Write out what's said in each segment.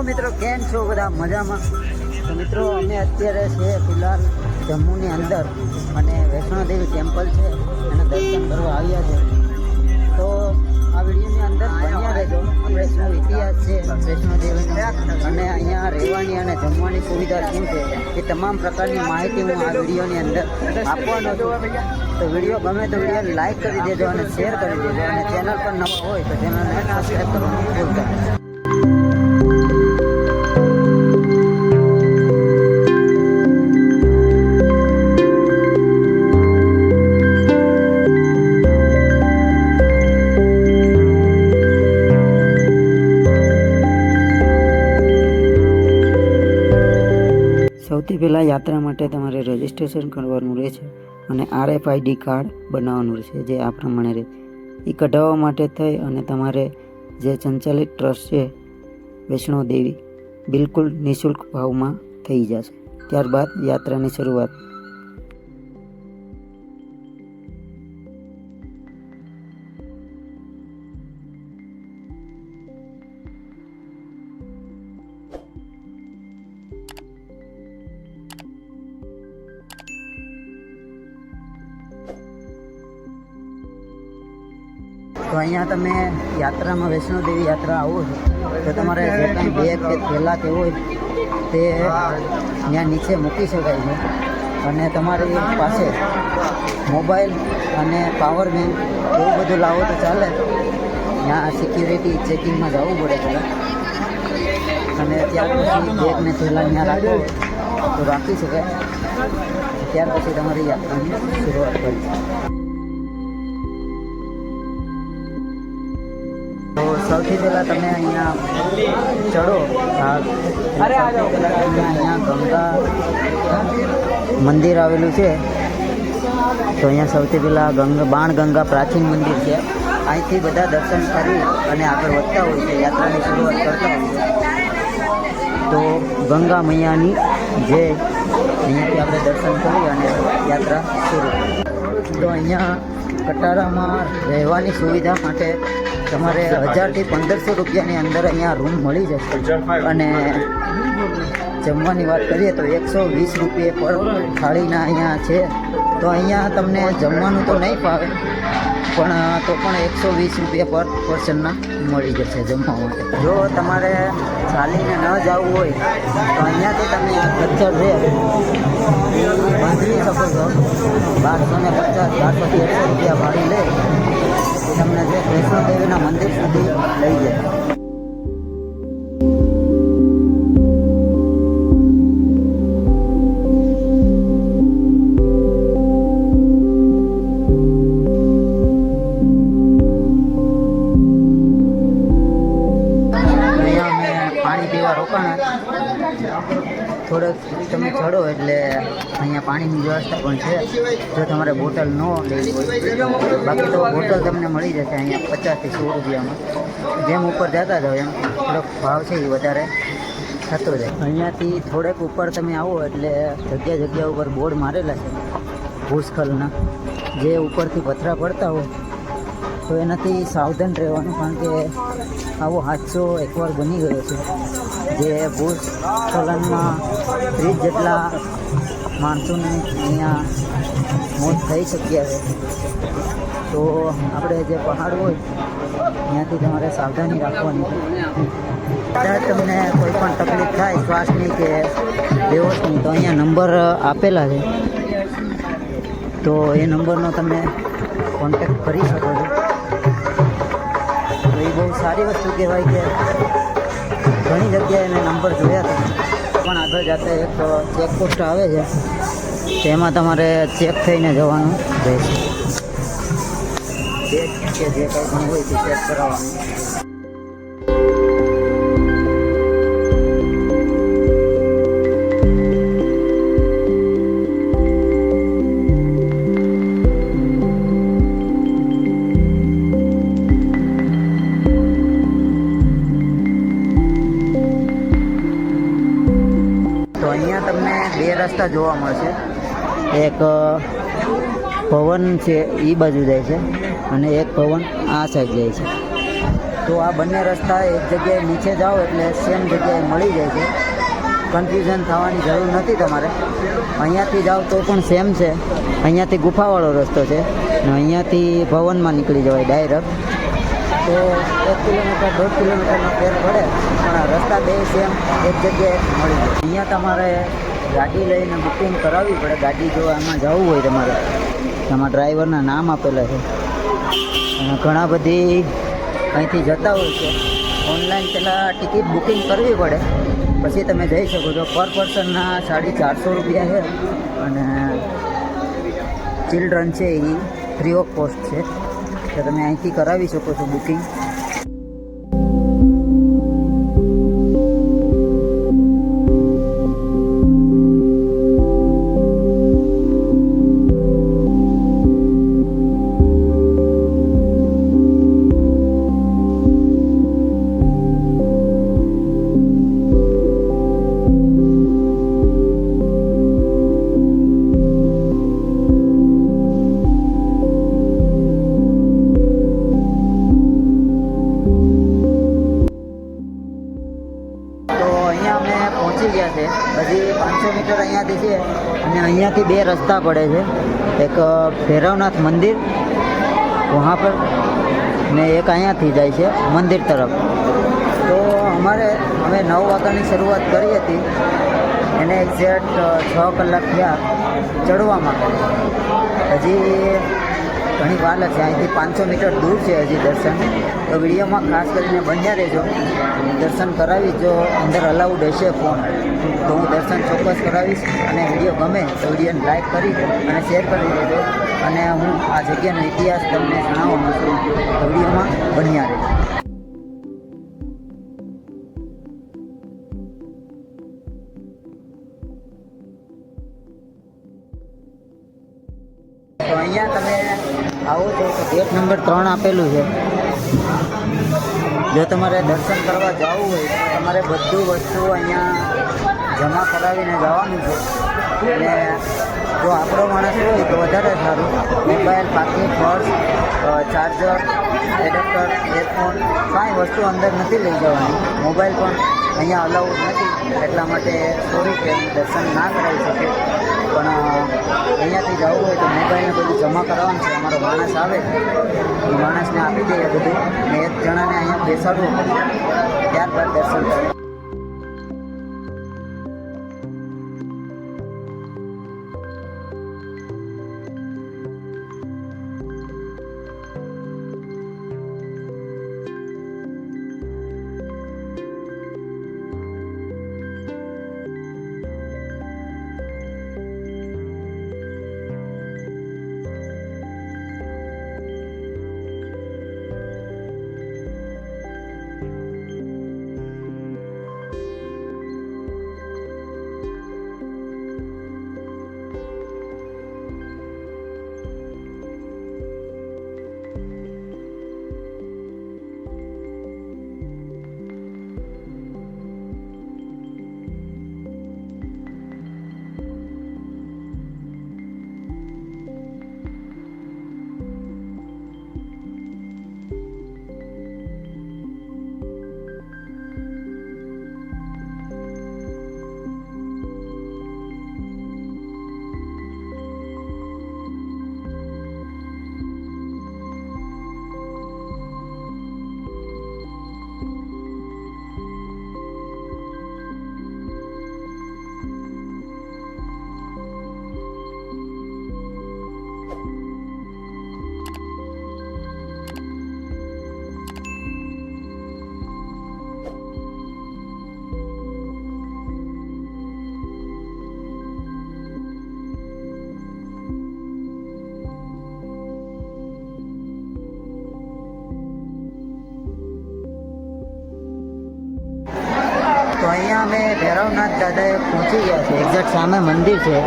મિત્રો કેમ છો બધા મજામાં? તો મિત્રો અમે અત્યારે છે ફિલહાલ જમ્મુની અંદર અને વૈષ્ણોદેવી ટેમ્પલ છે એના દર્શન કરવા આવ્યા છે. તો આ વિડીયોની અંદર બન્યા રહેજો. આપણે શું ઇતિહાસ છે વૈષ્ણોદેવીનો અને અહીંયા રહેવાની અને જમવાની સુવિધા શું છે એ તમામ પ્રકારની માહિતી હું આ વિડીયોની અંદર આપવાનો છું. તો વિડીયો ગમે તો વિડીયોને લાઇક કરી દેજો અને શેર કરી દેજો અને ચેનલ પર નવા હોય તો ચેનલને સબસ્ક્રાઈબ કરવાનું ભૂલતા નહીં. સૌથી પહેલાં યાત્રા માટે તમારે રજિસ્ટ્રેશન કરવાનું રહે છે અને RFID કાર્ડ બનાવવાનું રહેશે, જે આ પ્રમાણે રહે. એ કઢાવવા માટે થઈ અને તમારે જે સંચાલિત ટ્રસ્ટ છે વૈષ્ણોદેવી બિલકુલ નિઃશુલ્ક ભાવમાં થઈ જશે. ત્યારબાદ યાત્રાની શરૂઆત. તો અહીંયા તમે યાત્રામાં વૈષ્ણોદેવી યાત્રા આવો છો તો તમારે જે કાંઈ બેગ કે થેલા કે હોય તે ત્યાં નીચે મૂકી શકાય છે અને તમારી પાસે મોબાઈલ અને પાવર બેંક એવું બધું લાવો તો ચાલે. ત્યાં સિક્યુરિટી ચેકિંગમાં જવું પડે છે અને ત્યાર પછી બેગને થેલા ત્યાં રાખો તો રાખી શકાય. ત્યાર પછી તમારી યાત્રાની શરૂઆત કરી. તો સૌથી પહેલાં તમે અહીંયા ચડો. અહીંયા ગંગા મંદિર આવેલું છે. તો અહીંયા સૌથી પહેલાં બાણ ગંગા પ્રાચીન મંદિર છે. અહીંથી બધા દર્શન કરી અને આગળ વધતા હોય છે, યાત્રાની શરૂઆત કરતા હોય છે. તો ગંગા મૈયાની જે અહીંયાથી આપણે દર્શન કરી અને યાત્રા શરૂ. તો અહીંયા કટારામાં રહેવાની સુવિધા માટે તમારે 1000 થી 1500 રૂપિયાની અંદર અહીંયા રૂમ મળી જશે. અને જમવાની વાત કરીએ તો 120 રૂપિયા પર થાળીના અહીંયા છે. તો અહીંયા તમને જમવાનું તો નહીં ફાવે પણ તો પણ 120 રૂપિયા પર પર્સનના મળી જશે જમવા માટે. જો તમારે ચાલીને ન જવું હોય તો અહીંયાથી તમે આ ખચ્ચર છે એ બાંધી શકો છો. 1250 1200 થી 100 રૂપિયા ભાડી લે તમને જે વૈષ્ણોદેવીના મંદિર સુધી લઈ જાય. અહીંયા અમે પાણી પીવા રોકાણા. થોડોક તમે ચડો એટલે અહીંયા પાણીની વ્યવસ્થા પણ છે. જો તમારે બોટલ ન લેવી હોય, બાકી તો બોટલ તમને મળી જશે અહીંયા 50 થી 100 રૂપિયામાં. જેમ ઉપર જતા જાઓ એમ થોડોક ભાવ છે એ વધારે થતો જાય. અહીંયાથી થોડેક ઉપર તમે આવો એટલે જગ્યા ઉપર બોર્ડ મારેલા છે ભૂસ્ખલનના. જે ઉપરથી પથરા પડતા હોય તો એનાથી સાવધાન રહેવાનું, કારણ કે આવો હાદસો એકવાર બની ગયો છે. જે ભૂસ્ખલનમાં 30 જેટલા માણસોને અહીંયા મોત થઈ શક્યા છે. તો આપણે જે પહાડ હોય ત્યાંથી તમારે સાવધાની રાખવાની છે. કદાચ તમને કોઈ પણ તકલીફ થાય શ્વાસની કે બેહોશની તો અહીંયા નંબર આપેલા છે. તો એ નંબરનો તમે કોન્ટેક્ટ કરી શકો છો. તો એ બહુ સારી વસ્તુ કહેવાય કે ઘણી જગ્યાએ મેં નંબર જોયા હતા. પણ આગળ જતા એક ચેકપોસ્ટ આવે છે, તેમાં તમારે ચેક થઈને જવાનું રહેશે. ચેક કે જે કંઈ પણ હોય તે ચેક કરાવવાનું. તો અહીંયા તમને બે રસ્તા જોવા મળશે. એક પવન છે એ બાજુ જાય છે અને એક પવન આ સાઈડ જાય છે. તો તો આ બંને રસ્તા એક જગ્યાએ નીચે જાઓ એટલે સેમ જગ્યાએ મળી જાય છે. કન્ફ્યુઝન થવાની જરૂર નથી તમારે. અહીંયાથી જાઓ તો પણ સેમ છે. અહીંયાથી ગુફાવાળો રસ્તો છે ને અહીંયાથી ભવનમાં નીકળી જવાય ડાયરેક્ટ. તો 1 કિલોમીટર 1.5 કિલોમીટરનો ફેર પડે પણ રસ્તા બે સેમ એક જગ્યાએ મળી જાય. અહીંયા તમારે ગાડી લઈને બુકિંગ કરાવવી પડે. ગાડી જો આમાં જવું હોય તમારે, આમાં ડ્રાઈવરના નામ આપેલા છે અને ઘણા બધી અહીંથી જતા હોય છે. ઓનલાઈન પહેલાં ટિકિટ બુકિંગ કરવી પડે પછી તમે જઈ શકો છો. પર પર્સનના 450 રૂપિયા છે અને ચિલ્ડ્રન છે એ ફ્રી ઓફ કોસ્ટ છે. તો તમે અહીંથી કરાવી શકો છો બુકિંગ. હજી 500 મીટર અહીંયાથી છે અને અહીંયાથી બે રસ્તા પડે છે. એક ભૈરવનાથ મંદિર વहाँ પર ને એક અહીંયાથી જાય છે મંદિર તરફ. તો અમે 9 વાગ્યાની શરૂઆત કરી હતી એને એક્ઝેક્ટ 6 કલાક થયા ચડવામાં. હજી ઘણી વાર છે. અહીંથી 500 મીટર દૂર છે હજી દર્શન. તો વિડીયોમાં ખાસ કરીને બન્યા રહેજો. દર્શન કરાવીશ. જો અંદર અલાઉડ હશે ફોન તો હું દર્શન ચોક્કસ કરાવીશ. અને વિડીયો ગમે તો વિડીયોને લાઈક કરી અને શેર કરી દેજો. અને હું આ જગ્યાનો ઇતિહાસ તમને જણાવવાનો છું. તો વિડીયોમાં બન્યા રહેજો. તો અહીંયા તમે આવો છો તો ગેટ નંબર 3 આપેલું છે. જો તમારે દર્શન કરવા જવું હોય તો તમારે બધું વસ્તુ અહીંયા જમા કરાવીને જવાનું છે. અને જો આપણો માણસ હોય તો વધારે સારું. મોબાઈલ, પાકીટ, પર્સ, ચાર્જર, એડપ્ટર, એરફોન કાંઈ વસ્તુ અંદર નથી લઈ જવાની. મોબાઈલ પણ અહીંયા અલાઉડ નથી. એટલા માટે સોરી કે દર્શન ના કરાવી શકે. પણ અહીંયાથી જવું હોય તો મોબાઈલને બધું જમા કરાવવાનું છે. અમારો માણસ આવે એ માણસને આપી દઈએ બધું ને એક જણાને અહીંયા બેસાડવું પડે. ત્યારબાદ દર્શન કરે. તો અહીંયા અમે ભૈરવનાથ દાદાએ પહોંચી ગયા છે. એક્ઝેક્ટ સામે મંદિર છે.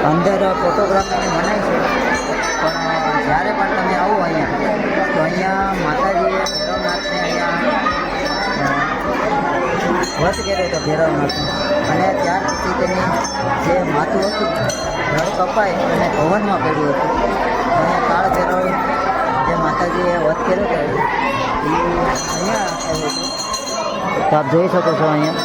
અંદર ફોટોગ્રાફીની મનાઈ છે. પણ જ્યારે પણ તમે આવો અહીંયા તો અહીંયા માતાજીએ ભૈરવનાથને અહીંયા વધ કર્યો હતો ભૈરવનાથને. અને ત્યાર પછી તેની જે માથું હતું ધડ કપાય અને ભવનમાં પડ્યું હતું. અહીંયા કાળ ભૈરવ જે માતાજીએ વધ કર્યો હતો એ અહીંયા આવ્યો હતો. તો આપ જોઈ શકો છો અહીંયા.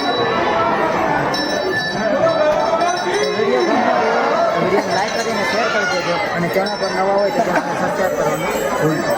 વિડીયોને લાઈક કરીને શેર કરી દેજો અને ચેનલ પર નવા હોય તો ચેનલને સબસ્ક્રાઈબ કરવાનું ભૂલતા